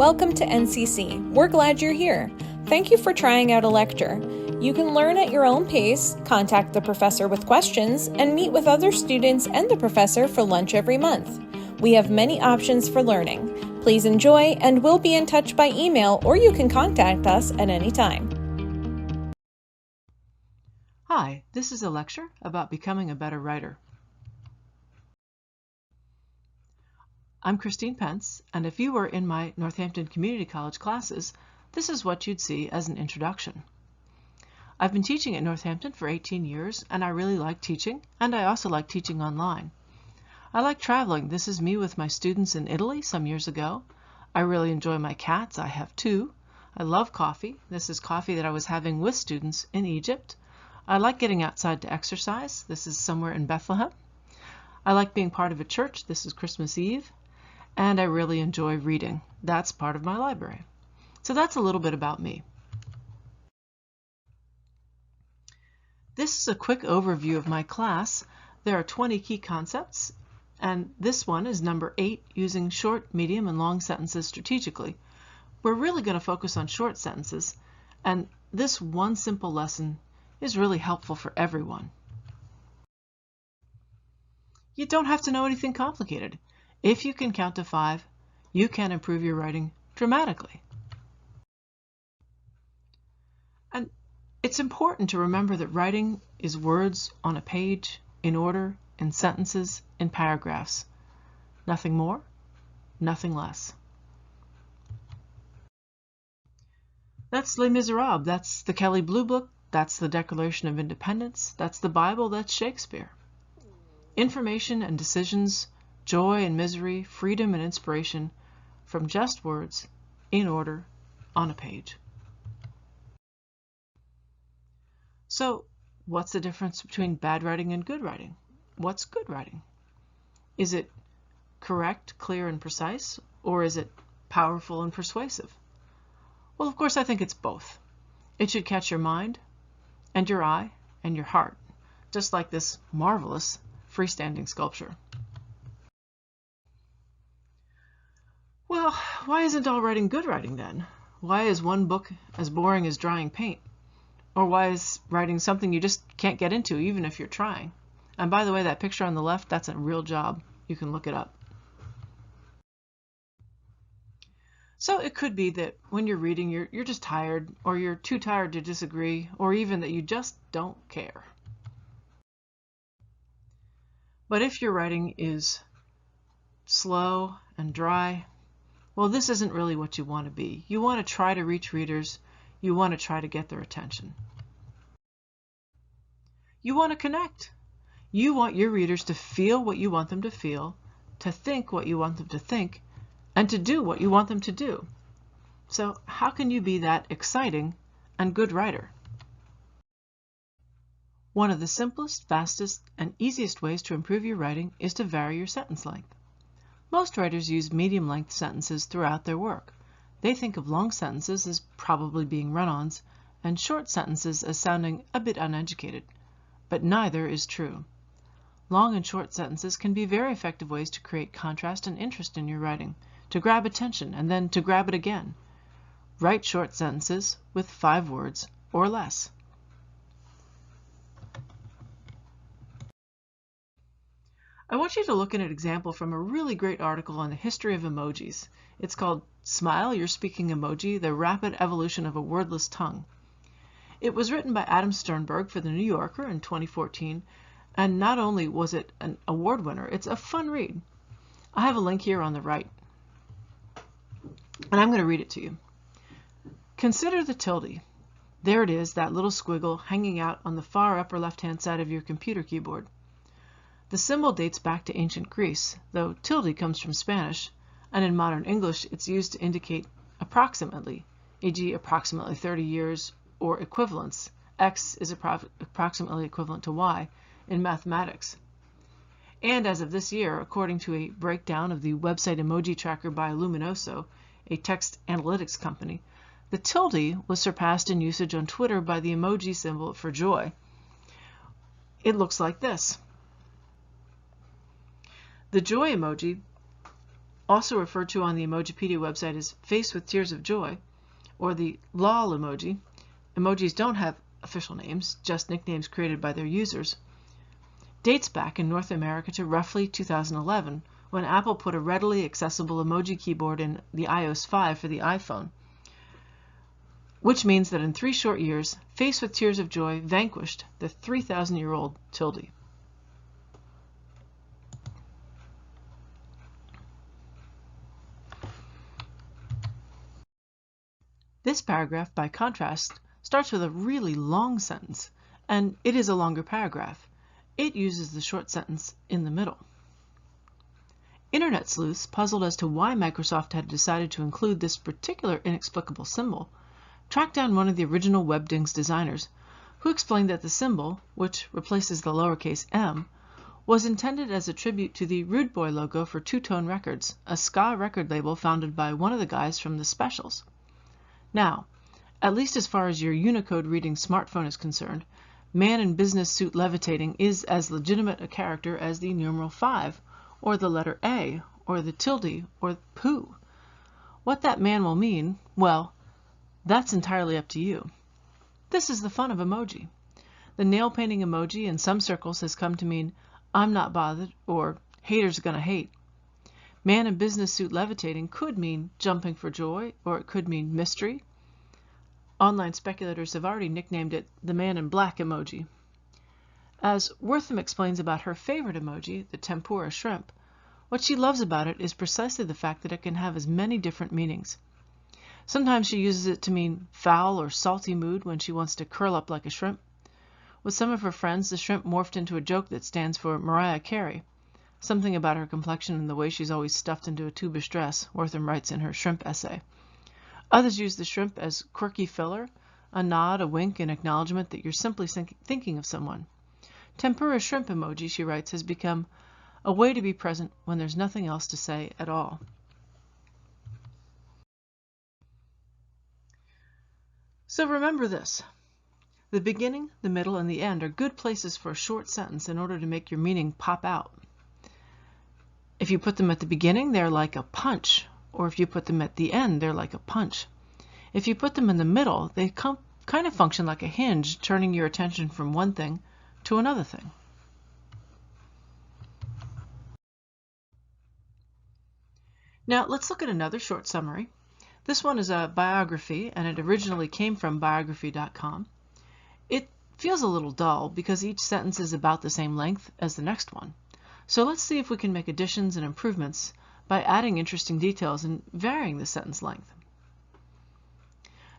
Welcome to NCC. We're glad you're here. Thank you for trying out a lecture. You can learn at your own pace, contact the professor with questions, and meet with other students and the professor for lunch every month. We have many options for learning. Please enjoy, and we'll be in touch by email, or you can contact us at any time. Hi, this is a lecture about becoming a better writer. I'm Christine Pense, and if you were in my Northampton Community College classes, this is what you'd see as an introduction. I've been teaching at Northampton for 18 years, and I really like teaching, and I also like teaching online. I like traveling. This is me with my students in Italy some years ago. I really enjoy my cats. I have two. I love coffee. This is coffee that I was having with students in Egypt. I like getting outside to exercise. This is somewhere in Bethlehem. I like being part of a church. This is Christmas Eve. And I really enjoy reading. That's part of my library. So that's a little bit about me. This is a quick overview of my class. There are 20 key concepts, and this one is number 8, using short, medium, and long sentences strategically. We're really going to focus on short sentences, and this one simple lesson is really helpful for everyone. You don't have to know anything complicated. If you can count to 5, you can improve your writing dramatically. And it's important to remember that writing is words on a page, in order, in sentences, in paragraphs. Nothing more, nothing less. That's Les Miserables, that's the Kelley Blue Book, that's the Declaration of Independence, that's the Bible, that's Shakespeare. Information and decisions, joy and misery, freedom and inspiration, from just words, in order, on a page. So, what's the difference between bad writing and good writing? What's good writing? Is it correct, clear, and precise, or is it powerful and persuasive? Well, of course, I think it's both. It should catch your mind, and your eye, and your heart, just like this marvelous freestanding sculpture. Well, why isn't all writing good writing then? Why is one book as boring as drying paint? Or why is writing something you just can't get into even if you're trying? And by the way, that picture on the left, that's a real job. You can look it up. So it could be that when you're reading, you're just tired, or you're too tired to disagree, or even that you just don't care. But if your writing is slow and dry, well, this isn't really what you want to be. You want to try to reach readers. You want to try to get their attention. You want to connect. You want your readers to feel what you want them to feel, to think what you want them to think, and to do what you want them to do. So how can you be that exciting and good writer? One of the simplest, fastest, and easiest ways to improve your writing is to vary your sentence length. Most writers use medium-length sentences throughout their work. They think of long sentences as probably being run-ons, and short sentences as sounding a bit uneducated. But neither is true. Long and short sentences can be very effective ways to create contrast and interest in your writing, to grab attention and then to grab it again. Write short sentences with 5 words or less. I want you to look at an example from a really great article on the history of emojis. It's called Smile, You're Speaking Emoji, The Rapid Evolution of a Wordless Tongue. It was written by Adam Sternberg for The New Yorker in 2014, and not only was it an award winner, it's a fun read. I have a link here on the right, and I'm going to read it to you. Consider the tilde. There it is, that little squiggle hanging out on the far upper left-hand side of your computer keyboard. The symbol dates back to ancient Greece, though tilde comes from Spanish, and in modern English it's used to indicate approximately, e.g. approximately 30 years, or equivalence. X is approximately equivalent to Y in mathematics. And as of this year, according to a breakdown of the website Emoji Tracker by Luminoso, a text analytics company, the tilde was surpassed in usage on Twitter by the emoji symbol for joy. It looks like this. The joy emoji also referred to on the Emojipedia website as face with tears of joy, or the lol emoji. Emojis don't have official names, just nicknames created by their users, dates back in North America to roughly 2011, when Apple put a readily accessible emoji keyboard in the iOS 5 for the iPhone, which means that in 3 short years, face with tears of joy vanquished the 3,000-year-old tilde. This paragraph, by contrast, starts with a really long sentence, and it is a longer paragraph. It uses the short sentence in the middle. Internet sleuths, puzzled as to why Microsoft had decided to include this particular inexplicable symbol, tracked down one of the original WebDings designers, who explained that the symbol, which replaces the lowercase m, was intended as a tribute to the Rude Boy logo for Two Tone Records, a ska record label founded by one of the guys from the Specials. Now, at least as far as your Unicode reading smartphone is concerned, man in business suit levitating is as legitimate a character as the numeral 5, or the letter A, or the tilde, or poo. What that man will mean, well, that's entirely up to you. This is the fun of emoji. The nail painting emoji in some circles has come to mean I'm not bothered, or haters gonna hate. Man in business suit levitating could mean jumping for joy, or it could mean mystery. Online speculators have already nicknamed it the man in black emoji. As Wortham explains about her favorite emoji, the tempura shrimp, what she loves about it is precisely the fact that it can have as many different meanings. Sometimes she uses it to mean foul or salty mood when she wants to curl up like a shrimp. With some of her friends, the shrimp morphed into a joke that stands for Mariah Carey, something about her complexion and the way she's always stuffed into a tubish dress, Wortham writes in her shrimp essay. Others use the shrimp as quirky filler, a nod, a wink, an acknowledgement that you're simply thinking of someone. Tempura shrimp emoji, she writes, has become a way to be present when there's nothing else to say at all. So remember this. The beginning, the middle, and the end are good places for a short sentence in order to make your meaning pop out. If you put them at the beginning, they're like a punch, or if you put them at the end, they're like a punch. If you put them in the middle, they kind of function like a hinge, turning your attention from one thing to another thing. Now let's look at another short summary. This one is a biography, and it originally came from biography.com. It feels a little dull because each sentence is about the same length as the next one. So let's see if we can make additions and improvements by adding interesting details and varying the sentence length.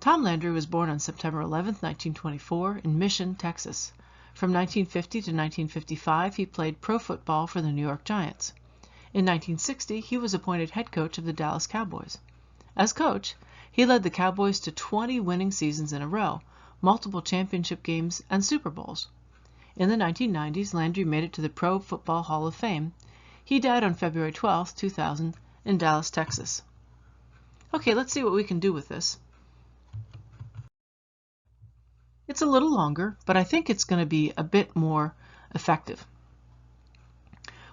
Tom Landry was born on September 11, 1924, in Mission, Texas. From 1950 to 1955, he played pro football for the New York Giants. In 1960, he was appointed head coach of the Dallas Cowboys. As coach, he led the Cowboys to 20 winning seasons in a row, multiple championship games, and Super Bowls. In the 1990s, Landry made it to the Pro Football Hall of Fame. He died on February 12, 2000, in Dallas, Texas. Okay, let's see what we can do with this. It's a little longer, but I think it's going to be a bit more effective.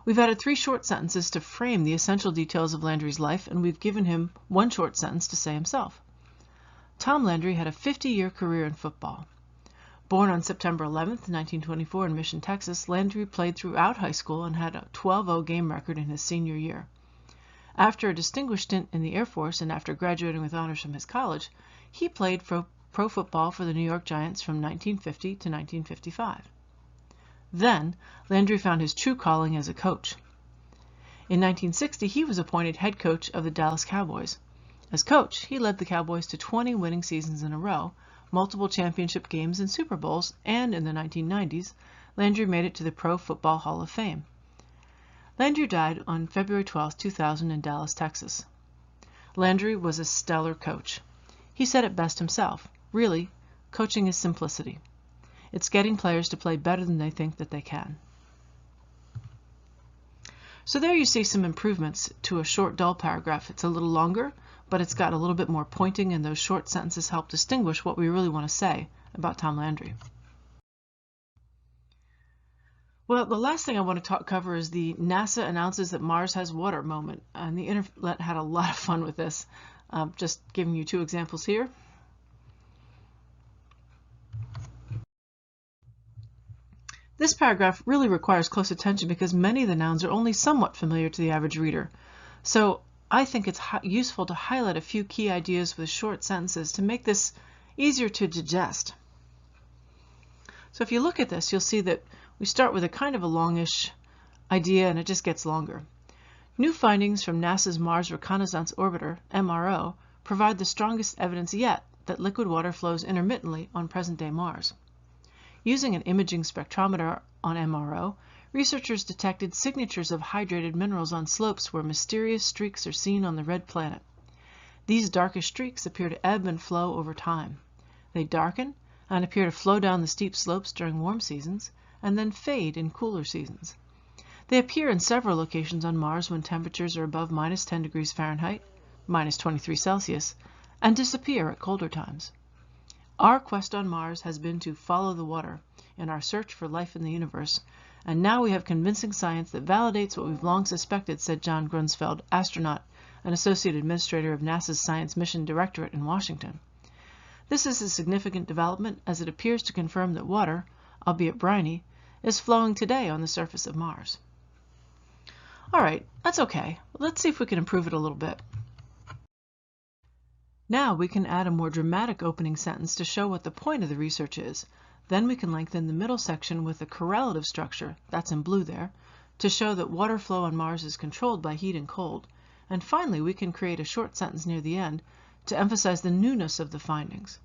We've added 3 short sentences to frame the essential details of Landry's life, and we've given him 1 short sentence to say himself. Tom Landry had a 50-year career in football. Born on September 11, 1924 in Mission, Texas, Landry played throughout high school and had a 12-0 game record in his senior year. After a distinguished stint in the Air Force and after graduating with honors from his college, he played pro football for the New York Giants from 1950 to 1955. Then, Landry found his true calling as a coach. In 1960, he was appointed head coach of the Dallas Cowboys. As coach, he led the Cowboys to 20 winning seasons in a row, multiple championship games and Super Bowls, and in the 1990s, Landry made it to the Pro Football Hall of Fame. Landry died on February 12, 2000 in Dallas, Texas. Landry was a stellar coach. He said it best himself. Really, coaching is simplicity. It's getting players to play better than they think that they can. So there you see some improvements to a short, dull paragraph. It's a little longer, but it's got a little bit more pointing, and those short sentences help distinguish what we really want to say about Tom Landry. Well, the last thing I want to cover is the NASA announces that Mars has water moment. And the internet had a lot of fun with this. Just giving you two examples here. This paragraph really requires close attention because many of the nouns are only somewhat familiar to the average reader. So I think it's useful to highlight a few key ideas with short sentences to make this easier to digest. So if you look at this, you'll see that we start with a kind of a longish idea and it just gets longer. New findings from NASA's Mars Reconnaissance Orbiter, MRO, provide the strongest evidence yet that liquid water flows intermittently on present-day Mars. Using an imaging spectrometer on MRO, researchers detected signatures of hydrated minerals on slopes where mysterious streaks are seen on the red planet. These darkish streaks appear to ebb and flow over time. They darken and appear to flow down the steep slopes during warm seasons, and then fade in cooler seasons. They appear in several locations on Mars when temperatures are above -10 degrees Fahrenheit, -23 Celsius, and disappear at colder times. Our quest on Mars has been to follow the water in our search for life in the universe, and now we have convincing science that validates what we've long suspected, said John Grunsfeld, astronaut and Associate Administrator of NASA's Science Mission Directorate in Washington. This is a significant development as it appears to confirm that water, albeit briny, is flowing today on the surface of Mars. All right, that's okay. Let's see if we can improve it a little bit. Now we can add a more dramatic opening sentence to show what the point of the research is. Then we can lengthen the middle section with a correlative structure, that's in blue there, to show that water flow on Mars is controlled by heat and cold. And finally, we can create a short sentence near the end to emphasize the newness of the findings.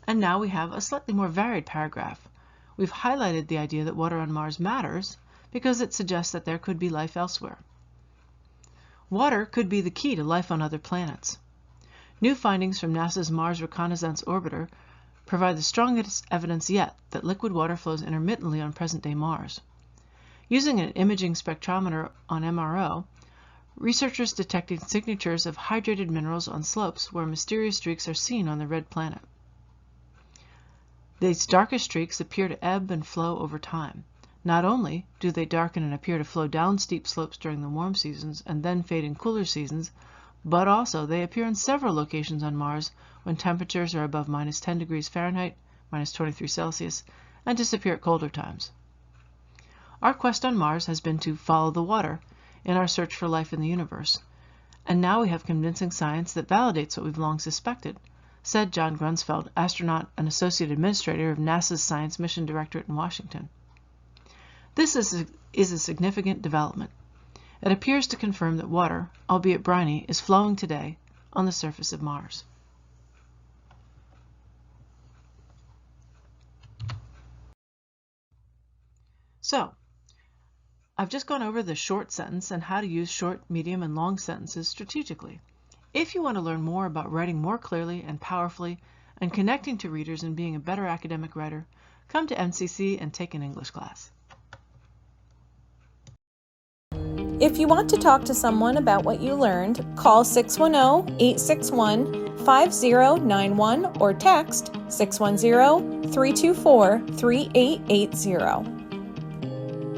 And now we have a slightly more varied paragraph. We've highlighted the idea that water on Mars matters because it suggests that there could be life elsewhere. Water could be the key to life on other planets. New findings from NASA's Mars Reconnaissance Orbiter provide the strongest evidence yet that liquid water flows intermittently on present-day Mars. Using an imaging spectrometer on MRO, researchers detected signatures of hydrated minerals on slopes where mysterious streaks are seen on the red planet. These darker streaks appear to ebb and flow over time. Not only do they darken and appear to flow down steep slopes during the warm seasons and then fade in cooler seasons, but also they appear in several locations on Mars when temperatures are above -10 degrees Fahrenheit, -23 Celsius, and disappear at colder times. Our quest on Mars has been to follow the water in our search for life in the universe, and now we have convincing science that validates what we've long suspected, said John Grunsfeld, astronaut and Associate Administrator of NASA's Science Mission Directorate in Washington. This is a significant development. It appears to confirm that water, albeit briny, is flowing today on the surface of Mars. So, I've just gone over the short sentence and how to use short, medium, and long sentences strategically. If you want to learn more about writing more clearly and powerfully and connecting to readers and being a better academic writer, come to NCC and take an English class. If you want to talk to someone about what you learned, call 610-861-5091 or text 610-324-3880.